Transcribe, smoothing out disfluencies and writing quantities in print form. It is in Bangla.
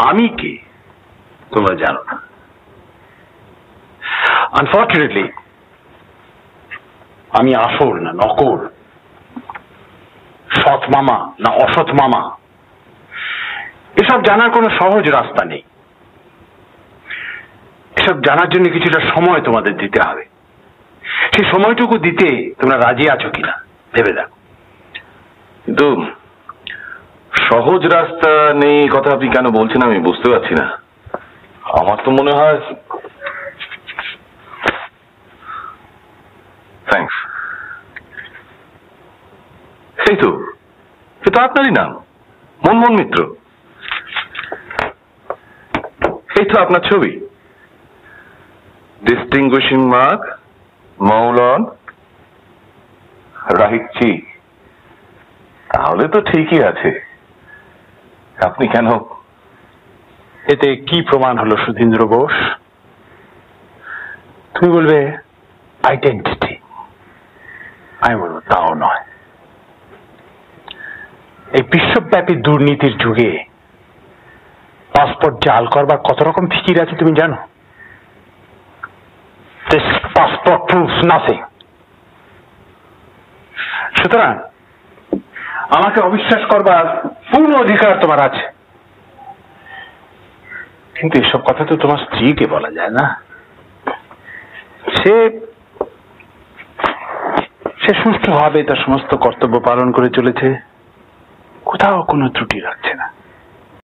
আমি কে তোমরা জানো না। আনফর্চুনেটলি আমি আসল না নকল, সৎ মামা না অসৎ মামা, এসব জানার কোনো সহজ রাস্তা নেই। এসব জানার জন্য কিছুটা সময় তোমাদের দিতে হবে। সেই সময়টুকু দিতে তোমরা রাজি আছো কিনা ভেবে দেখো। কিন্তু সহজ রাস্তা নেই কথা আপনি কেন বলছেন আমি বুঝতে পারছি না। আমার তো মনে হয় থ্যাঙ্কস। এই তো এটা আপনারই নাম, মনমোহন মিত্র। এই তো আপনার ছবি, ডিস্টিংগুইশিং মার্ক মৌলন রাহিচ্ছি। তাহলে তো ঠিকই আছে। আপনি কেন? এতে কি প্রমাণ হলো সুধীন্দ্র বোস? তুমি বলবে আইডেন্টিটি, আমি বলবো তাও নয়। এই বিশ্বব্যাপী দুর্নীতির যুগে পাসপোর্ট জাল করবার কত রকম ফিকির আছে তুমি জানো? This passport proves nothing. সুতরাং আমাকে অবিশ্বাস করবার পূর্ণ অধিকার তোমার আছে, কিন্তু এসব কথা তো তোমার স্ত্রীকে বলা যায় না। সে সুষ্ঠুভাবে তার সমস্ত কর্তব্য পালন করে চলেছে, কোথাও কোনো ত্রুটি রাখছে না।